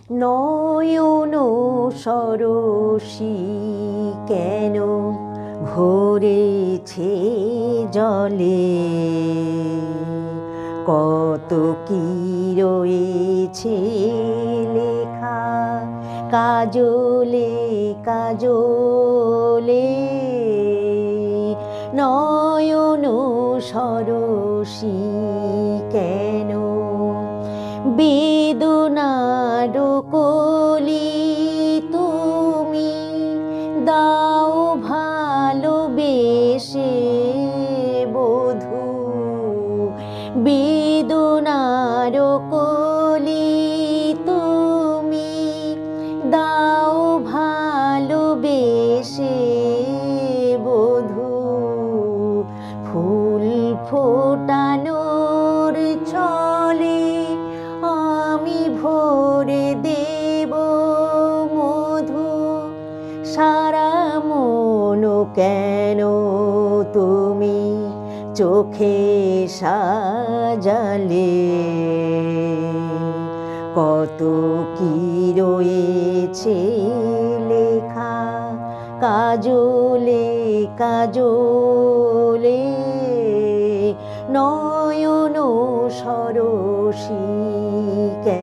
নয়ন সরসী কেন ভরেছে জলে, কত কি রয়েছে লেখা কাজলে কাজলে। নয়ন সরসী কেন বেদনার কলি তুমি দাও ভালোবেসে বধূ। বেদনার কলি তুমি দাও ভালোবেসে বধূ। ফুল ফোটানোর ছলে আমি ভরে দেব মধু। সারা মন কেন তুমি চোখে সাজালে, কত কি রয়েছে লেখা কাজলে কাজলে। নয়ন সরসী